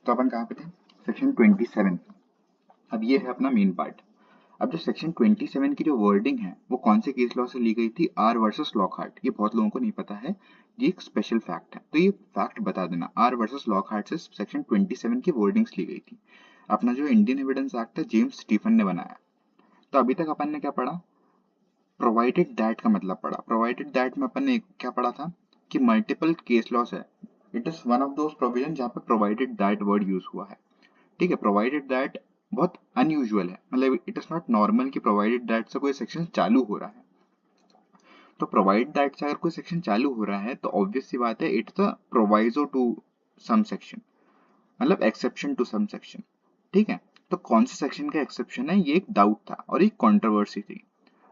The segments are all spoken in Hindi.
तो अपन कहाँ पे थे? सेक्शन 27। अब ये है अपना मेन पार्ट। अब जो सेक्शन 27 की जो वर्डिंग है वो कौन से केस लॉ से ली गई थी? R versus Lockhart. ये बहुत लोगों को नहीं पता है, ये एक स्पेशल फैक्ट है, तो ये फैक्ट बता देना। आर वर्सेस लॉकहार्ट से सेक्शन 27 की वर्डिंग्स ली गई थी। अपना जो इंडियन एविडेंस एक्ट है जेम्स स्टीफन ने बनाया। तो अभी तक अपन ने क्या पढ़ा? प्रोवाइडेड दैट का मतलब पढ़ा। प्रोवाइडेड दैट में अपन ने क्या पढ़ा था कि मल्टीपल केस लॉस है, it is one of those provision जहाँ पे प्रोवाइडेड दैट वर्ड यूज हुआ है। ठीक है, प्रोवाइडेड दैट बहुत अनयूजुअल है, मतलब इट इज नॉट नॉर्मल कि प्रोवाइडेड दैट से कोई सेक्शन चालू हो रहा है। तो प्रोवाइड दैट से अगर कोई सेक्शन चालू हो रहा है तो ऑब्वियस सी बात है it's a proviso to some section, मतलब एक्सेप्शन टू सम सेक्शन। ठीक है, तो कौन से सेक्शन का एक्सेप्शन है ये एक डाउट था और एक कंट्रोवर्सी थी।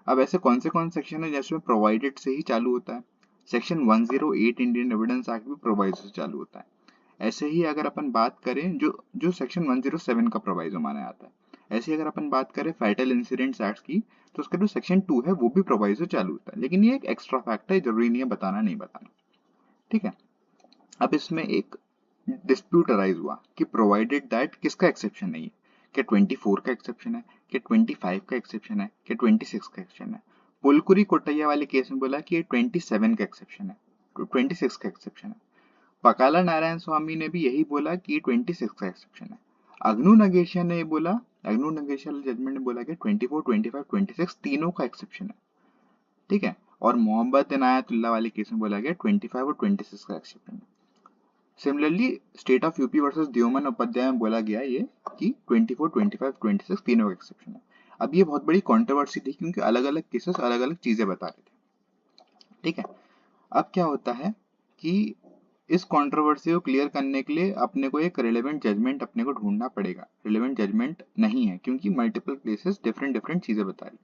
अब ऐसे कौन से सेक्शन है जिसमें प्रोवाइडेड से ही चालू होता है? सेक्शन 108 इंडियन एविडेंस एक्ट भी प्रोवाइजो से चालू होता है। ऐसे ही अगर अपन बात करें जो जो सेक्शन 107 का प्रोवाइजो माना जाता है, ऐसे ही अगर अपन बात करें फैटल इंसिडेंट्स एक्ट की, तो उसका जो सेक्शन 2 है वो भी प्रोवाइजो चालू होता है। लेकिन ये एक एक्स्ट्रा फैक्ट है, जरूरी नहीं है बताना नहीं बताना। ठीक है, अब इसमें एक डिस्प्यूट अराइज हुआ कि प्रोवाइडेड दैट किसका एक्सेप्शन है? ये क्या 24 का एक्सेप्शन है, क्या 25 का एक्सेप्शन है, क्या 26 का एक्सेप्शन है? पुलकुरी कोटैया वाले केस में बोला कि ये 27 का एक्सेप्शन है, 26 का एक्सेप्शन है। पकाला नारायण स्वामी ने भी यही बोला कि 26 का एक्सेप्शन है। अग्नु नगेशिया ने बोला, अग्नु नगेशिया जजमेंट ने बोला कि 24, 25, 26 तीनों का एक्सेप्शन है। ठीक है, और मोहम्मद इनायतुल्लाह वाले केस में बोला गया 25 और 26 का एक्सेप्शन है। Similarly state of UP versus Deoman Upadhyaya में बोला गया ये कि 24, 25, 26 तीनों का एक्सेप्शन है। अब ये बहुत बड़ी कंट्रोवर्सी थी क्योंकि अलग अलग केसेस अलग अलग चीजें बता रहे थे। ठीक है, अब क्या होता है कि इस कंट्रोवर्सी को क्लियर करने के लिए अपने को एक रिलेवेंट जजमेंट अपने को ढूंढना पड़ेगा। रिलेवेंट जजमेंट नहीं है क्योंकि मल्टीपल प्लेसेस डिफरेंट डिफरेंट चीजें बता रही।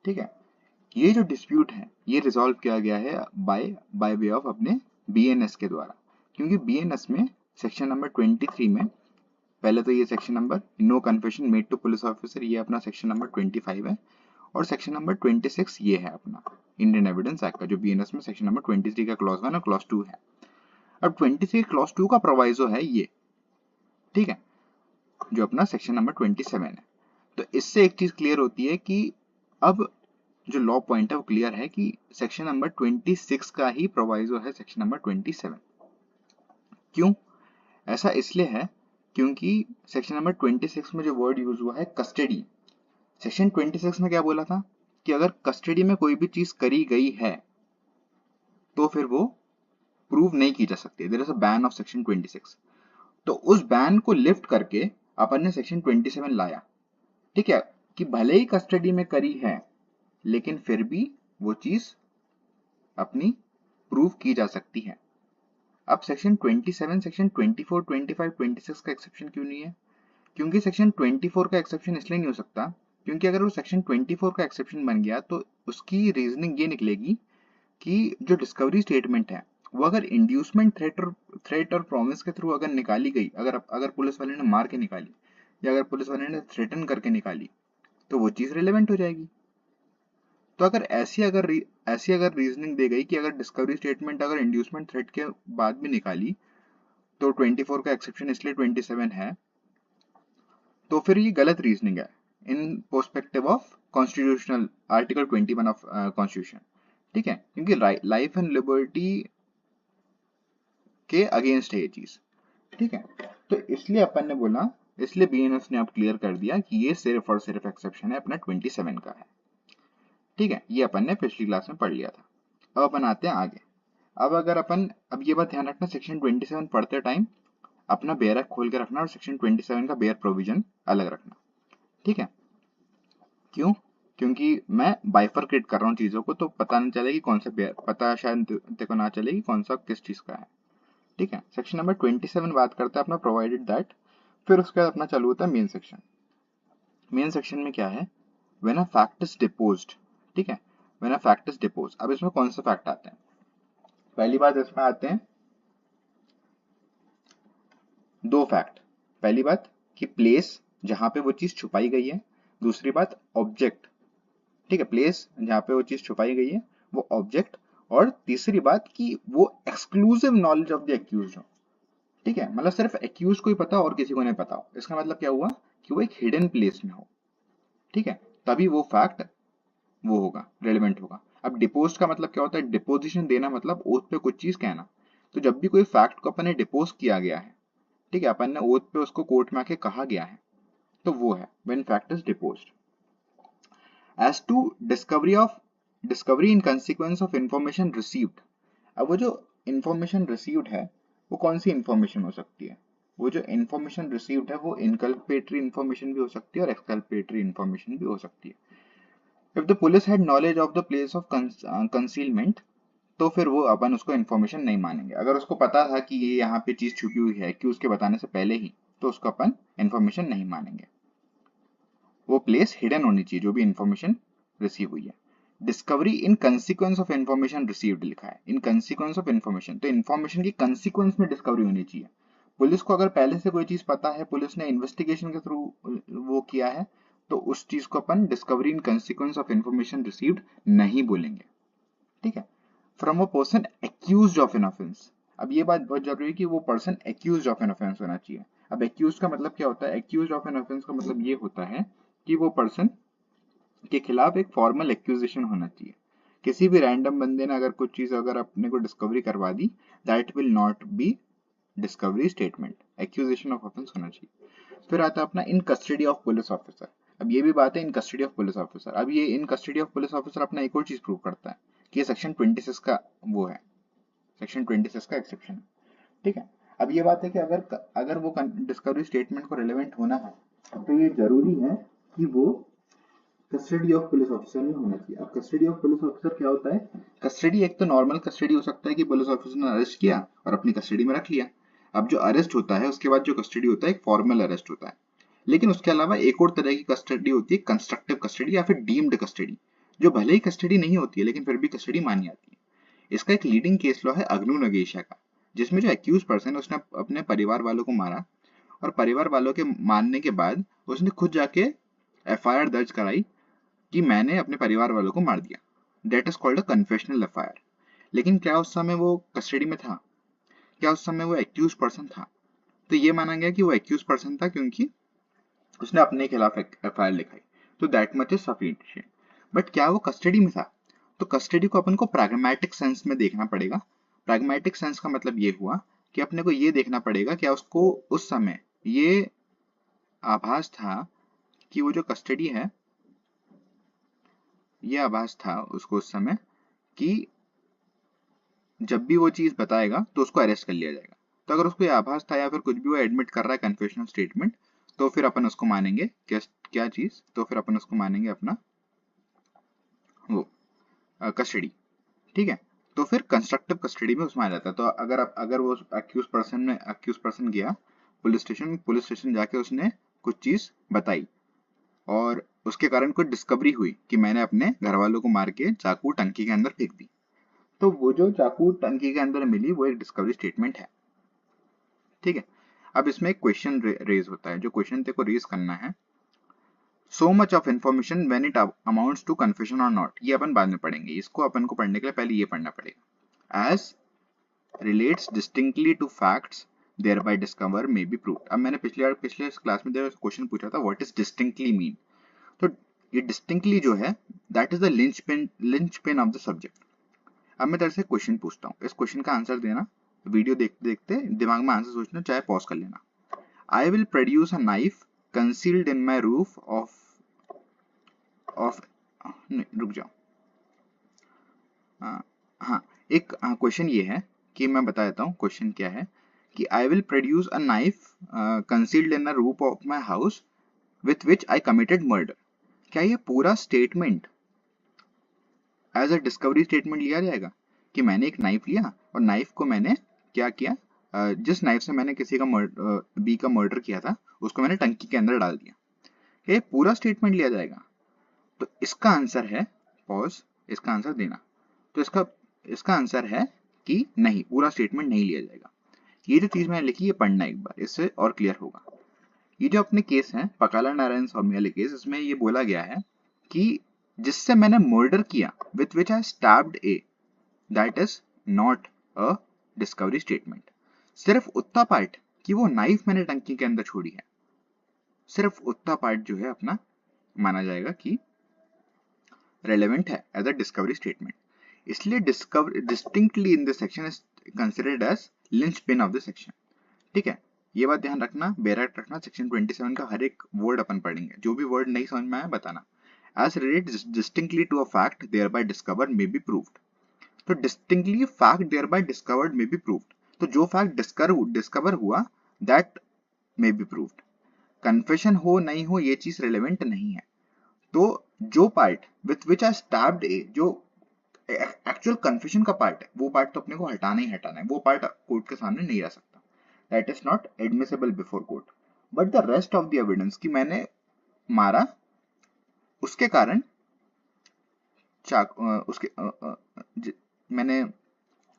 ठीक है, ये जो डिस्प्यूट है ये रिजॉल्व किया गया है बाय वे ऑफ अपने बीएनएस के द्वारा। क्योंकि बीएनएस में सेक्शन नंबर 23 में, पहले तो ये section number no confession made to police officer, ये अपना सेक्शन नंबर 25 है, और सेक्शन नंबर 26 ये है अपना इंडियन एविडेंस एक्ट का, जो बीएनएस में सेक्शन नंबर 23 का क्लॉज 1 और क्लॉज 2 है। अब 23 क्लॉज 2 का प्रोवाइजो है ये। ठीक है, जो अपना सेक्शन नंबर 27 है। तो इससे एक चीज क्लियर होती है कि अब जो लॉ पॉइंट है वो क्लियर है कि सेक्शन नंबर 26 का ही प्रोवाइजो है सेक्शन नंबर 27। क्यों? ऐसा इसलिए है क्योंकि सेक्शन नंबर 26 में जो वर्ड यूज हुआ है कस्टडी, सेक्शन 26 में क्या बोला था कि अगर कस्टडी में कोई भी चीज करी गई है तो फिर वो प्रूव नहीं की जा सकती, there is a ban of section 26। तो उस बैन को लिफ्ट करके अपन ने सेक्शन 27 लाया। ठीक है, कि भले ही कस्टडी में करी है लेकिन फिर भी वो चीज अपनी प्रूव की जा सकती है। अब सेक्शन 27, सेक्शन 24, 25, 26 का एक्सेप्शन क्यों नहीं है? क्योंकि सेक्शन 24 का एक्सेप्शन इसलिए नहीं हो सकता क्योंकि अगर वो सेक्शन 24 का एक्सेप्शन बन गया तो उसकी रीजनिंग ये निकलेगी कि जो डिस्कवरी स्टेटमेंट है वो अगर इंड्यूसमेंट थ्रेट और प्रॉमिस के थ्रू अगर निकाली गई, अगर अगर पुलिस वाले ने मार के निकाली या अगर पुलिस वाले ने थ्रेटन करके निकाली तो वो चीज रिलेवेंट हो जाएगी। तो अगर ऐसी अगर रीजनिंग दी गई कि अगर डिस्कवरी स्टेटमेंट अगर इंड्यूसमेंट थ्रेट के बाद भी निकाली तो 24 का एक्सेप्शन इसलिए 27 है, तो फिर ये गलत रीजनिंग है in perspective of constitutional article 21 of constitution. ठीक है, क्योंकि लाइफ एंड लिबर्टी के अगेंस्ट है ये चीज। ठीक है, तो इसलिए अपन ने बोला, इसलिए बीएनएस ने अब क्लियर कर दिया कि ये सिर्फ और सिर्फ एक्सेप्शन है अपना 27 का है। ठीक है, ये अपन ने पिछली क्लास में पढ़ लिया था। अब अपन आते हैं आगे। अब ये बात ध्यान रखना, सेक्शन 27 पढ़ते टाइम अपना बेयरक खोल के रखना और सेक्शन 27 का बेयर प्रोविजन अलग रखना। ठीक है, क्यों? क्योंकि मैं बाइफरकेट कर रहा हूँ चीजों को, तो पता नहीं चलेगी कौन सा बेयर, पता शायद तेरे को ना चलेगी कौन सा किस चीज का है। ठीक है, सेक्शन नंबर 27 बात करता है अपना प्रोवाइडेड दैट, फिर उसके बाद अपना चालू होता है मेन सेक्शन। मेन सेक्शन में क्या है? When a fact is deposed. ठीक है, when a fact is deposed. अब इसमें कौन से फैक्ट आते हैं? पहली बात इसमें आते हैं दो फैक्ट। पहली बात कि प्लेस जहां पे वो चीज छुपाई गई है, दूसरी बात ऑब्जेक्ट। ठीक है, प्लेस जहां पे वो चीज छुपाई गई है वो ऑब्जेक्ट, और तीसरी बात कि वो exclusive knowledge of the accused हो। ठीक है, मतलब सिर्फ एक्यूज को ही पता और किसी को नहीं पता हो, इसका मतलब क्या हुआ कि वो एक हिडन प्लेस में हो। ठीक है, तभी वो फैक्ट वो होगा, रेलिवेंट होगा। अब डिपोज का मतलब क्या होता है, डिपोजिशन देना मतलब ओथ पे कुछ चीज कहना। तो जब भी कोई फैक्ट को अपन ने डिपोज किया गया है, ठीक है, अपन ने ओथ पे उसको कोर्ट में आके कहा गया है, तो वो है when fact is deposed. As to discovery in consequence of information received. अब वो जो इंफॉर्मेशन रिसीव्ड है वो कौन सी इंफॉर्मेशन हो सकती है, वो जो इंफॉर्मेशन रिसीव्ड है वो इनकल्पेटरी इंफॉर्मेशन भी हो सकती है और एक्सकल्पेटरी इंफॉर्मेशन भी हो सकती है। If the police had knowledge of the place of concealment, तो फिर वो अपन उसको इन्फॉर्मेशन नहीं मानेंगे। अगर उसको पता था कि ये यहाँ पे चीज छुपी हुई है कि उसके बताने से पहले ही, तो उसको अपन इन्फॉर्मेशन नहीं मानेंगे। वो प्लेस हिडन होनी चाहिए जो भी इन्फॉर्मेशन रिसीव हुई है। Discovery in consequence of information received लिखा है, इन कंसिक्वेंस ऑफ इन्फॉर्मेशन, तो इन्फॉर्मेशन की कंसिक्वेंस में डिस्कवरी होनी चाहिए। पुलिस को अगर पहले से कोई चीज पता है, पुलिस ने इन्वेस्टिगेशन के थ्रू वो किया है, तो उस चीज को अपन discovery in consequence of information received नहीं बोलेंगे। ठीक है, from a person accused of an offence. अब ये बात बहुत जरूरी है कि वो person accused of an offence होना चाहिए। अब एक्यूज का मतलब क्या होता है, एक्यूज्ड ऑफ एन ऑफेंस का मतलब ये होता है कि वो पर्सन के खिलाफ एक फॉर्मल एक्यूजेशन होना चाहिए। किसी भी रैंडम बंदे ने अगर कुछ चीज अगर अपने को डिस्कवरी करवा दी, that will not be discovery statement, accusation of offence होना चाहिए। फिर आता है अपना in custody of police officer. अब ये भी बात है in custody of police officer. अब ये in custody of police officer अपना एक और चीज प्रूव करता है कि ये सेक्शन 26 का वो है, सेक्शन 26 का एक्सेप्शन है। ठीक है, अब ये बात है कि अगर अगर वो डिस्कवरी स्टेटमेंट को रिलेवेंट होना है, तो ये जरूरी है कि वो कस्टडी ऑफ पुलिस ऑफिसर में होना चाहिए। अब कस्टडी ऑफ पुलिस ऑफिसर क्या होता है, कस्टडी एक तो नॉर्मल कस्टडी हो सकता है कि पुलिस ऑफिसर ने अरेस्ट किया और अपनी कस्टडी में रख लिया। अब जो अरेस्ट होता है उसके बाद जो कस्टडी होता है एक फॉर्मल अरेस्ट होता है। लेकिन उसके अलावा एक और तरह की कस्टडी होती है, कंस्ट्रक्टिव कस्टडी या फिर डीम्ड कस्टडी, जो भले ही कस्टडी नहीं होती है लेकिन फिर भी कस्टडी मानी जाती है। इसका एक लीडिंग केस लॉ है अग्नु नगेशा का, जिसमें जो एक्यूज पर्सन है उसने अपने परिवार वालों को मारा और परिवार वालों के मारने के बाद उसने खुद जाके एफआईआर दर्ज कराई कि मैंने अपने परिवार वालों को मार दिया। That is called a confessional FIR. लेकिन क्या उस समय वो कस्टडी में था, क्या उस समय वो एक्यूज पर्सन था? तो ये माना गया कि वो एक्यूज पर्सन था क्योंकि उसने अपने खिलाफ एफआईआर लिखाई, तो that much is sufficient. But क्या वो कस्टडी में था? तो कस्टडी को अपन को प्रैग्मेटिक सेंस में देखना पड़ेगा। प्रैग्मेटिक सेंस का मतलब ये हुआ कि अपने को ये देखना पड़ेगा क्या उसको उस समय ये आभास था कि वो जो कस्टडी है, ये आभास था उसको उस समय कि जब भी वो चीज बताएगा तो उसको अरेस्ट कर लिया जाएगा। तो अगर उसको ये आभास था या फिर कुछ भी वो एडमिट कर रहा है कन्फेशनल स्टेटमेंट, तो फिर अपन उसको मानेंगे क्या, क्या चीज, तो फिर अपन उसको मानेंगे अपना वो कस्टडी। ठीक है, तो फिर कंस्ट्रक्टिव कस्टडी में उसमें आ जाता है। तो अगर वो एक्यूज पर्सन गया पुलिस स्टेशन जाके उसने कुछ चीज बताई और उसके कारण कोई डिस्कवरी हुई कि मैंने अपने घर वालों को मार के चाकू टंकी के अंदर फेंक दी, तो वो जो चाकू टंकी के अंदर मिली वो एक डिस्कवरी स्टेटमेंट है। ठीक है, अब इसमें एक क्वेश्चन रेज होता है, जो क्वेश्चन तेरे को रेज करना है, so much of information when it amounts to confession और नॉट, ये अपन बाद में पढ़ेंगे, इसको अपन को पढ़ने के लिए पहले ये पढ़ना पड़ेगा। As relates distinctly to facts thereby discover may be proved। अब मैंने पिछले क्लास में क्वेश्चन पूछा था व्हाट इज डिस्टिंक्टली मीन, तो ये डिस्टिंक्टली जो है that is the lynch pin of the subject. अब मैं तेरे से क्वेश्चन पूछता हूँ, इस क्वेश्चन का आंसर देना, वीडियो देखते देखते दिमाग में आंसर सोचना, चाहे पॉज कर लेना। आई will produce a knife concealed in my roof of नहीं रुक जाओ, हाँ एक क्वेश्चन ये है कि मैं बता देता हूँ क्वेश्चन क्या है कि I will produce a knife concealed in a roof of my house with which I committed murder. क्या ये पूरा statement as a discovery statement लिया जाएगा कि मैंने एक नाइफ लिया और नाइफ को मैंने क्या किया, जिस नाइफ से मैंने किसी का बी का मर्डर किया था उसको मैंने टंकी के अंदर डाल दिया, क्या ये पूरा स्टेटमेंट लिया जाएगा? तो इसका आंसर है, पॉज, इसका आंसर देना। तो इसका आंसर है कि नहीं, पूरा स्टेटमेंट नहीं लिया जाएगा। ये जो चीज मैंने लिखी ये पढ़ना एक बार, इससे और क्लियर होगा। ये जो अपने केस है पकाला नारायण स्वामी वाले केस, इसमें ये बोला गया है कि जिससे मैंने मर्डर किया with which I stabbed A, that is not a discovery statement. सिर्फ उतना पार्ट कि वो नाइफ मैंने टंकी के अंदर छोड़ी है, सिर्फ उतना पार्ट जो है अपना माना जाएगा कि रेलेवेंट है एज अ डिस्कवरी स्टेटमेंट। इसलिए discover distinctly in this section is considered as linchpin of the section. ठीक है, ये बात ध्यान रखना, बेरट रखना, सेक्शन 27 का हर एक वर्ड अपन पढ़ेंगे, जो भी वर्ड नहीं समझ में आया बताना। As related distinctly to a fact thereby discover may be proved. तो distinctly fact thereby discovered may be proved, तो जो फैक्ट डिस्कवर हुआ that may be proved. Confession हो नहीं हो ये चीज रिलेवेंट नहीं है। तो जो part with which I stabbed A, जो एक्चुअल कन्फेशन का पार्ट है, वो पार्ट तो अपने को हटाना ही हटाना है, वो पार्ट कोर्ट के सामने नहीं रह सकता। That is not admissible before court. But the rest of the evidence कि मैंने मारा उसके कारण मैंने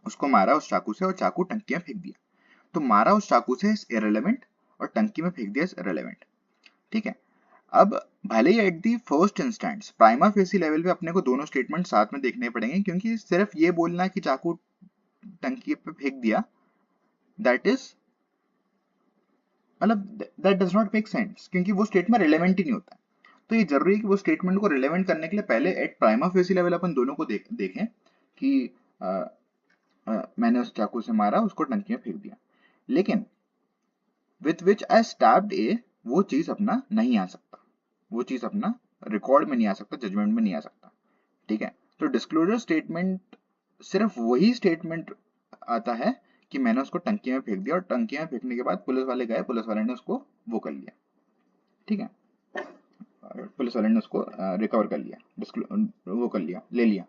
उसको मारा उस चाकू से और चाकू टंकी में फेंक दिया, तो मारा उस चाकू से इज इररिलेवेंट और टंकी में फेंक दिया इज रिलेवेंट। ठीक है, अब भले ही at the first instance prima facie level पे अपने को दोनों स्टेटमेंट साथ में देखने पड़ेंगे, क्योंकि सिर्फ ये बोलना कि चाकू टंकी पे फेंक दिया दैट इज मतलब that does not make sense, क्योंकि वो स्टेटमेंट रिलेवेंट ही नहीं होता। तो ये जरूरी है कि वो स्टेटमेंट को रिलेवेंट करने के लिए पहले एट प्राइमा फेसी लेवल अपन दोनों को देखें कि मैंने उस चाकू से मारा, उसको टंकी में फेंक दिया, लेकिन विथ विच आई स्टैब्ड ए वो चीज अपना नहीं आ सकता, वो चीज अपना रिकॉर्ड में नहीं आ सकता, जजमेंट में नहीं आ सकता। ठीक है, तो डिस्क्लोजर स्टेटमेंट सिर्फ वही स्टेटमेंट आता है कि मैंने उसको टंकी में फेंक दिया, और टंकी में फेंकने के बाद पुलिस वाले गए, पुलिस वाले ने उसको वो कर लिया। ठीक है, पुलिस वाले ने उसको रिकवर कर लिया, वो कर लिया, ले लिया,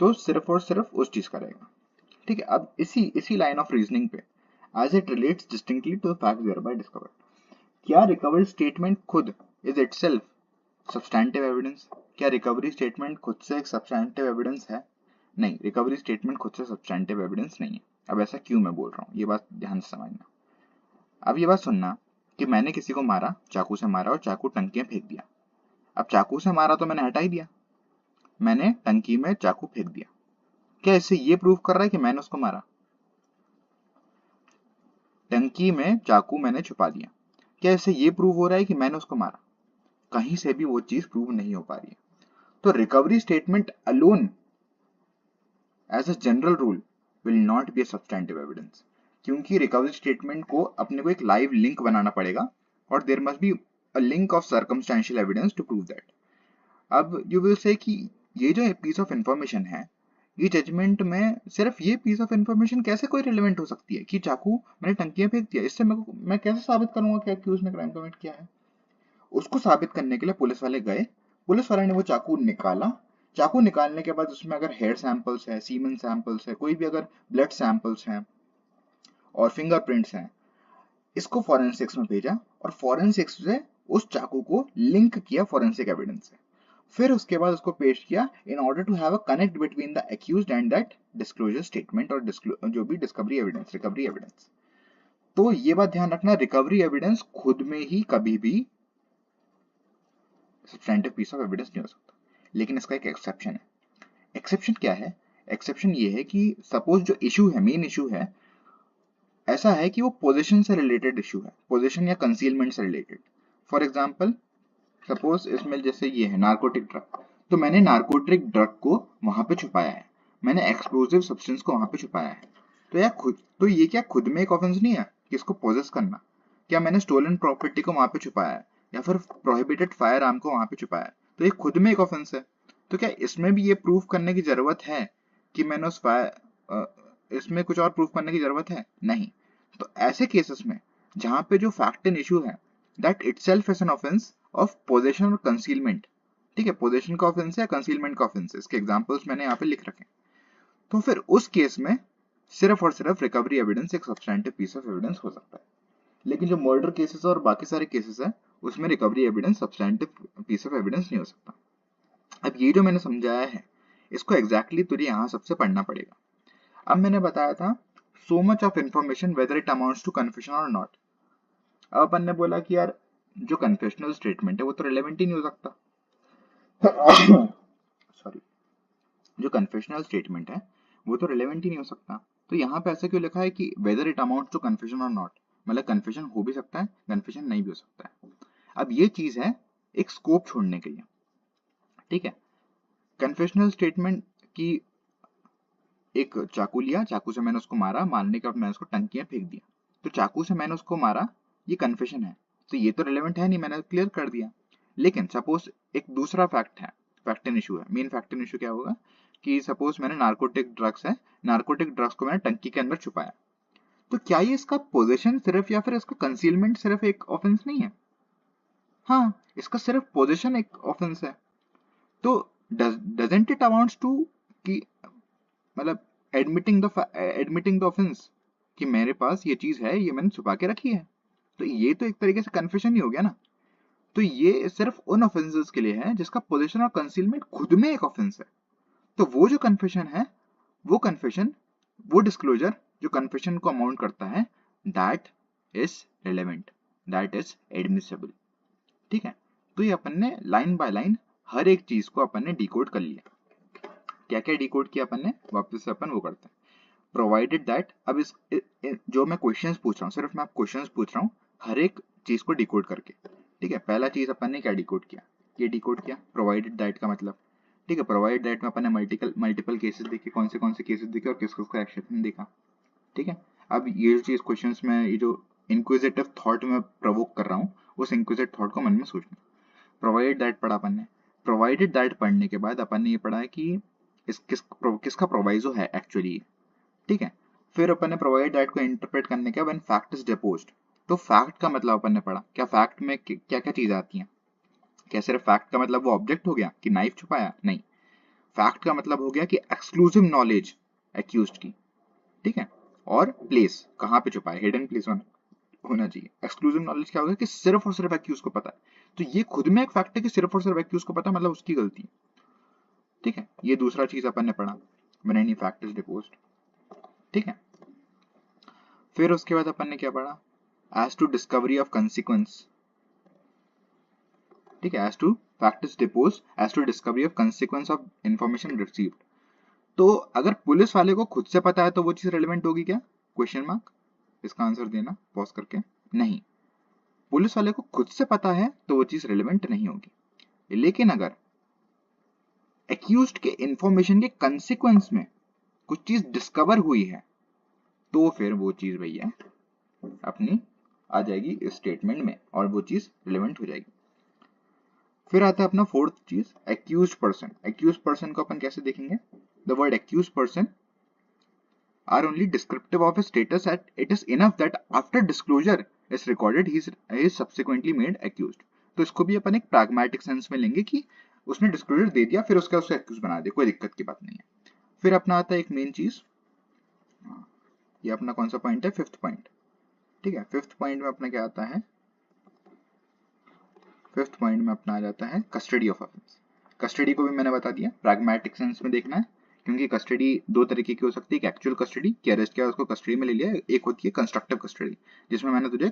तो सिर्फ और सिर्फ उस चीज का रहेगा। ठीक है, अब इसी लाइन ऑफ रीजनिंग पे as it relates distinctly to the fact thereby discovered, क्या रिकवर्ड स्टेटमेंट खुद इज इटसेल्फ सब्सटैंटिव एविडेंस? क्या रिकवरी स्टेटमेंट खुद से एक सब्सटैंटिव एविडेंस है? नहीं, रिकवरी स्टेटमेंट खुद से सब्सटैंटिव एविडेंस नहीं है। अब ऐसा क्यों मैं बोल रहा हूँ, ये बात ध्यान से समझना। अब ये बात सुनना कि मैंने किसी को मारा, चाकू से मारा और चाकू टंकी में फेंक दिया। अब चाकू से मारा तो मैंने हटा ही दिया, मैंने टंकी में चाकू फेंक दिया, क्या इससे ये प्रूव कर रहा है कि मैंने उसको मारा? टंकी में चाकू मैंने छुपा दिया, क्या इससे ये प्रूव हो रहा है कि मैंने उसको मारा? कहीं से भी वो चीज प्रूव नहीं हो पा रही है। तो recovery statement alone as a general rule will not be a substantive evidence, क्योंकि रिकवरी स्टेटमेंट को अपने को एक लाइव लिंक बनाना पड़ेगा और there must be a link of circumstantial evidence to prove that. अब यू विल से कि ये जो पीस ऑफ इंफॉर्मेशन है, ये जजमेंट में सिर्फ ये पीस ऑफ इंफॉर्मेशन कैसे कोई रिलेवेंट हो सकती है कि चाकू मैंने टंकी में फेंक दिया, इससे मैं कैसे साबित करूंगा कि एक्यूज ने क्राइम कमिट किया है? उसको साबित करने के लिए पुलिस वाले गए, पुलिस वाले ने वो चाकू निकाला, चाकू निकालने के बाद उसमें अगर हेयर सैंपल्स है, सीमेन सैंपल्स है, कोई भी अगर ब्लड सैंपल्स हैं और फिंगरप्रिंट्स हैं, इसको फॉरेंसिक्स में भेजा और फॉरेंसिक्स से उस चाकू को लिंक किया फॉरेंसिक एविडेंस से, फिर उसके बाद उसको पेश किया in order to have a connect between the accused and that disclosure statement और जो भी डिस्कवरी एविडेंस, रिकवरी एविडेंस। तो ये बात ध्यान रखना, रिकवरी एविडेंस खुद में ही कभी भी सब्सटैंटिव पीस ऑफ एविडेंस नहीं हो सकता, लेकिन इसका एक एक्सेप्शन है। एक्सेप्शन क्या है? एक्सेप्शन ये है कि सपोज जो इशू है, मेन इशू है, ऐसा है कि वो पोजीशन से रिलेटेड इशू है, पोजीशन या कंसीलमेंट से रिलेटेड। फॉर एग्जांपल सपोज इसमें जैसे ये है नार्कोटिक ड्रग, तो मैंने नार्कोटिक ड्रग को वहां पे छुपाया है, मैंने एक्सप्लोजिव सब्सटेंस को वहां पे छुपाया है, तो ये क्या खुद में एक ऑफेंस नहीं है कि इसको पोजेस करना? क्या मैंने स्टोलन प्रॉपर्टी को वहां पे छुपाया है या फिर प्रोहिबिटेड फायर आर्म को वहां पे छुपाया है, तो ये खुद में एक ऑफेंस है। तो क्या इसमें भी ये प्रूफ करने की जरूरत है कि मैंने उस इसमें कुछ और प्रूफ करने की जरूरत है? नहीं। तो ऐसे केसेस में जहां पे जो फैक्ट इन इशू है that itself is an offence of possession और कंसीलमेंट, ठीक है, पोजेशन का ऑफेंस है, कंसीलमेंट का ऑफेंस है, इसके एग्जांपल्स मैंने यहाँ पे लिख रखे हैं, तो फिर उस केस में सिर्फ और सिर्फ रिकवरी एविडेंस एक सब्सटैंटिव पीस ऑफ एविडेंस हो सकता है। लेकिन जो मर्डर केसेस और बाकी सारे केसेस है उसमें recovery evidence substantive piece of evidence नहीं हो सकता। अब ये जो मैंने समझाया है इसको एग्जैक्टली तुझे यहाँ सबसे पढ़ना पड़ेगा। अब मैंने बताया था so much of information whether it amounts to confession और नॉट। अब अपन ने बोला कि यार जो कन्फेशनल स्टेटमेंट है वो तो रिलेवेंट ही नहीं हो सकता सॉरी, जो कन्फेशनल स्टेटमेंट है वो तो रिलेवेंट ही नहीं हो सकता, तो यहाँ पे ऐसा क्यों लिखा है कि whether it amounts to confusion और नॉट, मतलब कन्फ्यूजन हो भी सकता है, कन्फ्यूजन नहीं भी हो सकता है। अब ये चीज है एक स्कोप छोड़ने के लिए, ठीक है। कन्फेशनल स्टेटमेंट की एक चाकू लिया, चाकू से मैंने उसको मारा, मारने के बाद मैंने उसको टंकी में फेंक दिया, तो चाकू से मैंने उसको मारा, ये कन्फेशन है, तो ये तो रिलेवेंट है नहीं, मैंने क्लियर कर दिया। लेकिन सपोज एक दूसरा फैक्ट है, फैक्ट एंड इशू है। मेन फैक्ट एंड इशू क्या होगा कि सपोज मैंने नार्कोटिक ड्रग्स है, नार्कोटिक ड्रग्स को मैंने टंकी के अंदर छुपाया, तो क्या ये इसका पोजीशन सिर्फ या फिर इसका कंसीलमेंट सिर्फ एक ऑफेंस नहीं है? हाँ, इसका सिर्फ पोजीशन एक ऑफेंस है। तो डजंट इट अमाउंट्स टू कि मतलब एडमिटिंग द ऑफेंस कि मेरे पास ये चीज है, ये मैंने छुपा के रखी है, तो ये तो एक तरीके से कन्फेशन ही हो गया ना। तो ये सिर्फ उन ऑफेंसेस के लिए है जिसका पोजीशन और कंसीलमेंट खुद में एक ऑफेंस है। तो वो जो कन्फेशन है, वो कन्फेशन, वो डिस्क्लोजर जो कन्फेशन को अमाउंट करता है, that is relevant, that is admissible, ठीक है। तो ये अपन ने लाइन बाय लाइन हर एक चीज को अपन ने डिकोड कर लिया। क्या क्या डिकोड किया अपन ने, वापस से अपन वो करते हैं। प्रोवाइडेड दैट, अब जो मैं क्वेश्चंस पूछ रहा हूँ, सिर्फ मैं आप क्वेश्चंस पूछ रहा हूँ हर एक चीज को डिकोड करके, ठीक है। पहला चीज अपन ने क्या डिकोड किया, ये डिकोड किया प्रोवाइडेड दैट का मतलब, ठीक है। प्रोवाइडेड दैट में अपन ने मल्टीपल केसेस देखे, कौन से केसेस देखे और किस किसका एक्शन देखा, ठीक है। अब ये जो चीज क्वेश्चंस में, ये जो इंक्विजिटिव थॉट में प्रोवोक कर रहा हूँ, उस इंक्विजिटिव थॉट को मन में सोचना। प्रोवाइडेड दैट पढ़ा अपन ने, प्रोवाइडेड दैट पढ़ने के बाद अपन ने ये पढ़ा है कि किसका प्रोवाइजो है एक्चुअली, ठीक है। फिर अपन ने प्रोवाइड दैट को इंटरप्रेट करने के व्हेन फैक्ट इज डिपोज्ड, तो फैक्ट का मतलब अपन ने पढ़ा, क्या फैक्ट में क्या क्या चीज आती हैं। क्या सिर्फ फैक्ट का मतलब वो ऑब्जेक्ट हो गया कि नाइफ छुपाया, नहीं। फैक्ट का मतलब हो गया कि एक्सक्लूसिव नॉलेज एक्यूज्ड की, ठीक है। और प्लेस, कहाँ पे छुपाया, हिडन प्लेस होना चाहिए। एक्सक्लूसिव नॉलेज क्या होगा कि सिर्फ और सिर्फ एक्यूज को पता है, तो ये खुद में एक फैक्ट है कि सिर्फ और सिर्फ एक्यूज को पता, मतलब उसकी गलती है, ठीक है। ये दूसरा चीज अपन ने पढ़ा, when any fact is deposed, ठीक है। फिर उसके बाद अपन ने क्या पढ़ा, as to discovery of consequence, ठीक है। As to fact is deposed, as to discovery of consequence of information received, तो अगर पुलिस वाले को खुद से पता है तो वो चीज रेलेवेंट होगी क्या, क्वेश्चन मार्क। इसका आंसर देना पॉज करके, नहीं। पुलिस वाले को खुद से पता है तो वो चीज रेलेवेंट नहीं होगी। लेकिन अगर एक्यूज्ड के इंफॉर्मेशन के कंसिक्वेंस में कुछ चीज डिस्कवर हुई है, तो फिर वो चीज भैया अपनी आ जाएगी इस स्टेटमेंट में और वो चीज रिलेवेंट हो जाएगी। फिर आता है अपना फोर्थ चीज, एक्यूज्ड पर्सन। एक्यूज्ड पर्सन को अपन कैसे देखेंगे, the word accused person are only descriptive of his status that it is enough that after disclosure is recorded he is subsequently made accused। तो इसको भी अपन एक pragmatic सेंस में लेंगे कि उसने डिस्क्लोजर दे दिया फिर उसका उसको एक्यूज बना दिया, कोई दिक्कत की बात नहीं है। फिर अपना आता है एक मेन चीज, ये अपना कौन सा पॉइंट है, फिफ्थ पॉइंट, ठीक है। फिफ्थ पॉइंट में अपना क्या आता है, फिफ्थ पॉइंट में अपना आ जाता है कस्टडी ऑफ ऑफेंस। कस्टडी को भी मैंने बता दिया, pragmatic सेंस में देखना है, क्योंकि कस्टडी दो तरीके की हो सकती है, एक एक्चुअल कस्टडी कि अरेस्ट किया उसको कस्टडी में ले लिया, एक होती है कंस्ट्रक्टिव कस्टडी, जिसमें मैंने तुझे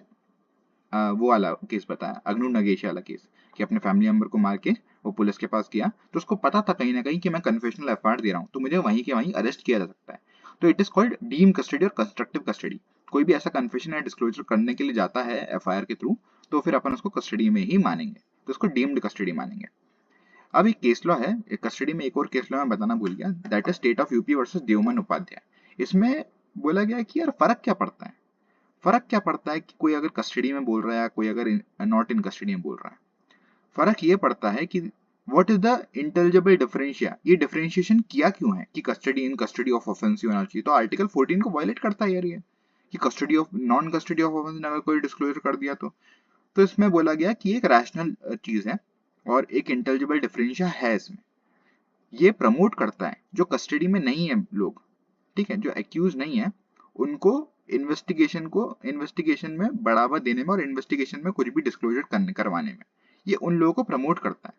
वो वाला केस बताया, अग्नु नगेश वाला केस, कि अपने फैमिली मेंबर को मार के वो पुलिस के पास गया, तो उसको पता था कहीं ना कहीं कि मैं कन्फेशनल एफआईआर दे रहा हूँ, तो मुझे वहीं के वहीं अरेस्ट किया जा सकता है। तो it is called deem custody और कंस्ट्रक्टिव कस्टडी। कोई भी ऐसा कन्फेशन या डिस्क्लोजर करने के लिए जाता है एफआईआर के थ्रू, तो फिर अपन उसको कस्टडी में ही मानेंगे, तो उसको डीम्ड कस्टडी मानेंगे। अब एक केस लॉ है कस्टडी में, एक और केस लॉ मैं बताना भूल गया, that is state of UP versus Deoman Upadhyaya. इसमें बोला गया कि यार फर्क क्या पड़ता है, फर्क क्या पड़ता है कि कोई अगर कस्टडी में बोल रहा है, कोई अगर नॉट इन कस्टडी में बोल रहा है। फर्क ये पड़ता है कि what is the intelligible differentia, ये डिफरेंशिएशन किया क्यों है कि custody in custody of offence होना चाहिए, तो आर्टिकल 14 को वायलेट करता है यार ये, कि custody of non custody of offence ने अगर कोई डिस्क्लोजर कर दिया तो इसमें बोला गया कि एक रैशनल चीज है और एक इंटेलिजिबल डिफरेंशिया है इसमें, ये प्रमोट करता है जो कस्टडी में नहीं है लोग, ठीक है, जो एक्यूज नहीं है उनको इन्वेस्टिगेशन में बढ़ावा देने में और इन्वेस्टिगेशन में कुछ भी डिस्क्लोजर करवाने में, ये उन लोगों को प्रमोट करता है,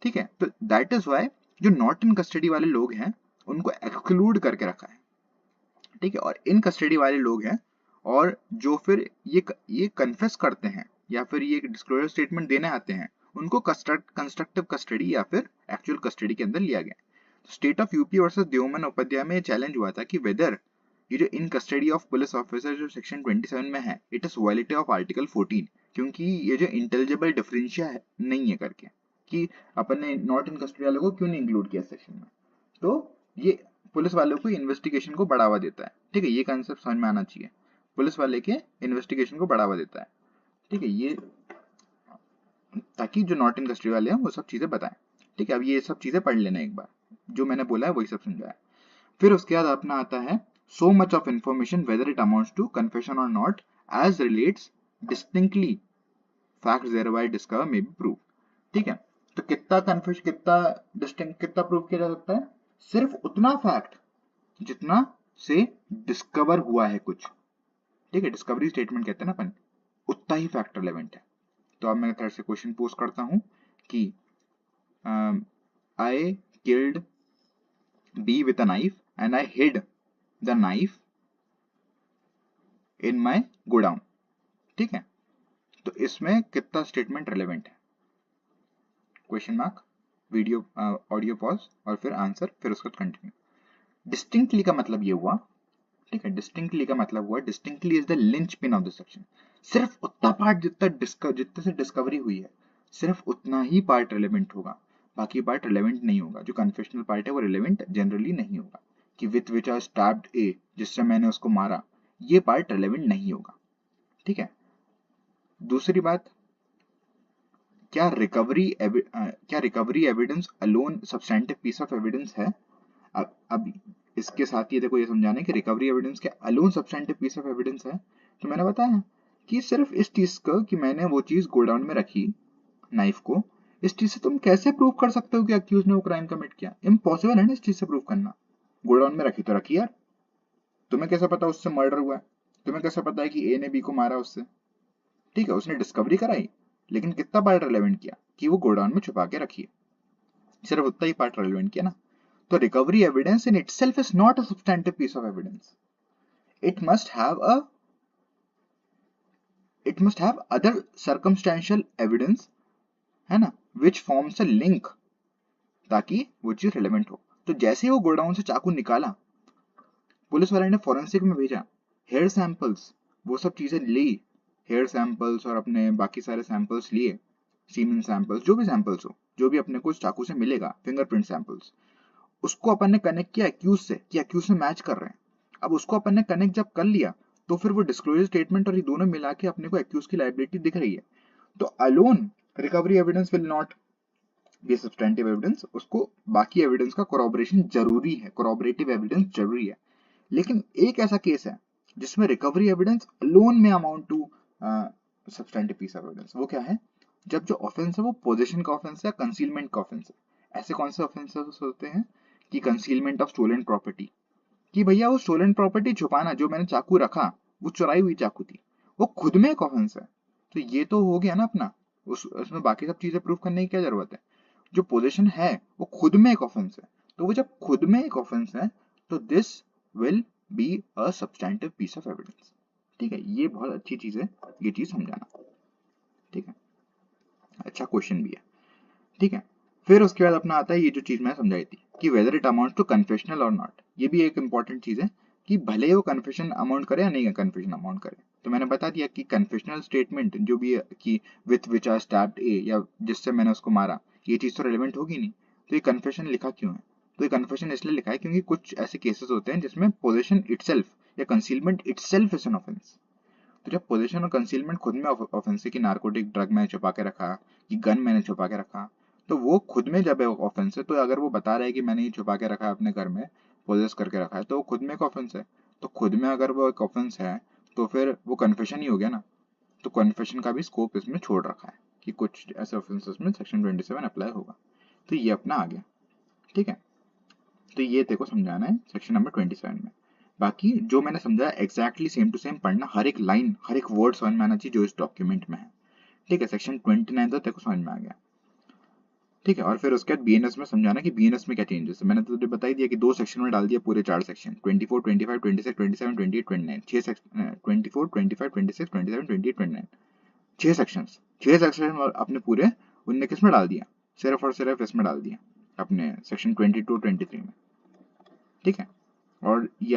ठीक है। तो दैट इज वाई जो नॉट इन कस्टडी वाले लोग हैं उनको एक्सक्लूड करके रखा है, ठीक है। और इन कस्टडी वाले लोग हैं और जो फिर ये कन्फेस करते हैं या फिर ये डिस्क्लोजर स्टेटमेंट देने आते हैं, उनको कंस्ट्रक्टिव कस्टडी या फिर एक्चुअल कस्टडी के अंदर लिया गया। State of UP versus Deoman Upadhyay में चैलेंज हुआ था कि वेदर ये जो इन कस्टडी ऑफ पुलिस ऑफिसर जो सेक्शन 27 में है, it is violative of article 14, क्योंकि ये जो इंटेलिजिबल डिफरेंशिया है नहीं है करके कि अपन ने नॉट इन कस्टडी वाले को क्यों नहीं इंक्लूड किया सेक्शन में, तो ये पुलिस वालों को इन्वेस्टिगेशन को बढ़ावा देता है। ठीक है, ये कंसेप्ट समझ में आना चाहिए, पुलिस वाले के इन्वेस्टिगेशन को बढ़ावा देता है। ठीक है, ये ताकि जो नॉट इन कस्टडी वाले हैं वो सब चीजें बताएं। ठीक है, अब ये सब चीजें पढ़ लेना एक बार, जो मैंने बोला है वही सब समझाया। फिर उसके बाद अपना आता है so much of information whether it amounts to confession or not as relates distinctly facts thereby discover may be proved। ठीक है, तो कितना कन्फेश कितना डिस्टिंक्ट कितना प्रूव किया जा सकता है, सिर्फ उतना फैक्ट जितना से डिस्कवर हुआ है कुछ। ठीक है, डिस्कवरी स्टेटमेंट कहते हैं ना अपन, उतना ही फैक्ट रिलेवेंट है। तो अब मैं थर्ड से क्वेश्चन पोज करता हूं कि I killed B with a knife and I hid the knife in my godown. ठीक है, तो इसमें कितना स्टेटमेंट रिलेवेंट है, question mark, video audio pause और फिर आंसर, फिर उसका कंटिन्यू। डिस्टिंक्टली का मतलब ये हुआ, ठीक है, डिस्टिंक्टली का मतलब हुआ, distinctly is the lynch pin of the section. सिर्फ उतना पार्ट जितने से डिस्कवरी हुई है, सिर्फ उतना ही पार्ट रिलेवेंट होगा, बाकी पार्ट रिलेवेंट नहीं होगा। जो कन्फेशनल पार्ट है वो रिलेवेंट जनरली नहीं होगा, कि विथ विच आई स्टैब्ड ए, जिससे मैंने उसको मारा, ये पार्ट रिलेवेंट नहीं होगा। ठीक है, दूसरी बात, क्या recovery evidence alone substantive piece of evidence है। अब इसके साथ ये देखो, ये समझाना है कि रिकवरी एविडेंस क्या alone substantive piece of evidence है। तो मैंने बताया कि सिर्फ इस चीज का कि मैंने वो चीज गोडाउन में रखी, नाइफ को, इस चीज से तुम कैसे प्रूव कर सकते हो कि अक्यूज ने वो क्राइम कमिट किया। इम्पॉसिबल है ना इस चीज से प्रूव करना। गोडाउन में रखी तो रखी यार, तुम्हें कैसे पता उससे मर्डर हुआ है, तुम्हें कैसे पता है कि ए ने बी को मारा उससे। ठीक है, उसने डिस्कवरी कराई, लेकिन कितना पार्ट रिलेवेंट किया कि वो गोडाउन में छुपा के रखी है, सिर्फ उतना ही पार्ट रिलेवेंट किया ना। तो recovery evidence in itself is not a substantive piece of evidence, it must have a it must have other circumstantial evidence, है ना, which forms a link, ताकि वो चीज रिलेवेंट हो। तो जैसे ही वो गोडाउन से चाकू निकाला, पुलिस वाले ने फॉरेंसिक में भेजा, हेयर सैंपल्स वो सब चीजें ली, हेयर सैंपल्स और अपने बाकी सारे सैंपल्स लिए, सीमेन सैंपल्स, जो भी सैंपल्स हो, जो भी अपने को चाकू से मिलेगा, फिंगरप्रिंट सैंपल्स, उसको अपन ने कनेक्ट किया एक्यूज से कि एक्यूज से मैच कर रहे हैं। अब उसको अपन ने कनेक्ट जब कर लिया, तो फिर वो डिस्क्लोजर स्टेटमेंट और ये दोनों मिला के अपने को एक्यूज की लायबिलिटी दिख रही है। तो alone recovery evidence will not B substantive evidence, उसको बाकी एविडेंस का कोरॉबरेशन जरूरी है, कोरॉबरेटिव एविडेंस जरूरी है। लेकिन एक ऐसा केस है जिसमें रिकवरी एविडेंस अलोन में amount to substantive piece of evidence. वो क्या है, जब जो ऑफेंस है वो पोजीशन का ऑफेंस है, कंसीलमेंट का ऑफेंस है। ऐसे कौन से ऑफेंसेस होते हैं कि कंसीलमेंट ऑफ स्टोलन प्रॉपर्टी, कि भैया वो स्टोलन प्रॉपर्टी छुपाना, जो मैंने चाकू रखा वो चुराई हुई चाकू थी, वो खुद में एक ऑफेंस है। तो ये तो हो गया ना अपना, उसमें बाकी सब चीजें प्रूव करने की क्या जरूरत है। जो पोजीशन है वो खुद में एक ऑफेंस है, तो वो जब खुद में एक ऑफेंस है तो this will be a substantive piece of evidence. ठीक है, ये बहुत अच्छी चीज है, ये चीज समझाना। ठीक है, अच्छा क्वेश्चन भी है। ठीक है, फिर उसके बाद अपना आता है ये जो चीज मैं समझाई थी कि whether it amount to confessional और नॉट। ये भी एक इंपॉर्टेंट चीज है कि भले वो कन्फेशन अमाउंट करे या नहीं कन्फेशन अमाउंट करे। तो मैंने बता दिया कि कन्फेशनल स्टेटमेंट जो भी है कि विथ विच आई स्टैब्ड ए, या जिससे मैंने उसको मारा, ये चीज तो रिलेवेंट होगी नहीं। तो ये कन्फेशन लिखा क्यों है, तो ये कन्फेशन इसलिए लिखा है क्योंकि कुछ ऐसे केसेस होते हैं जिसमें पोजीशन इटसेल्फ या concealment itself is an offence. तो जब पोजीशन और कंसीलमेंट खुद में ऑफेंस है कि नार्कोटिक ड्रग मैंने छुपा के रखा, कि गन मैंने छुपा के रखा, तो वो खुद में जब ऑफेंस है, तो अगर वो बता रहा है कि मैंने ये छुपा के रखा है अपने घर में, पोजेस करके रखा है, तो वो खुद में एक ऑफेंस है। तो खुद में अगर वो एक ऑफेंस है तो फिर वो कन्फेशन ही हो गया ना। तो कन्फेशन का भी स्कोप इसमें छोड़ रखा है कि कुछ ऐसे ऑफेंसेस में सेक्शन 27 अप्लाई होगा। तो ये अपना आ गया। ठीक है, तो ये तेरे को समझाना है सेक्शन नंबर 27 में। बाकी जो मैंने समझाया एग्जैक्टली सेम टू सेम पढ़ना, हर एक लाइन हर एक वर्ड समझ में आना चाहिए जो इस डॉक्यूमेंट में है। ठीक है, सेक्शन 29 तो तेरे को समझ में आ गया। ठीक है, और फिर उसके बाद बीएनएस में समझाना कि बीएनएस में क्या चेंजेस है। मैंने तो तुझे बता ही दिया कि 2 सेक्शन में डाल दिया, पूरे 4 सेक्शन 24, 25, 26, 27, 28, 29, 6 सेक्शन, 24, 25, 26, 27, 28, 29, 6 सेक्शंस। 6 सेक्शन अपने पूरे उनने किस में डाल दिया, सिर्फ और सिर्फ इसमें डाल दिया, अपने सेक्शन 22, 23 में। ठीक है, और ये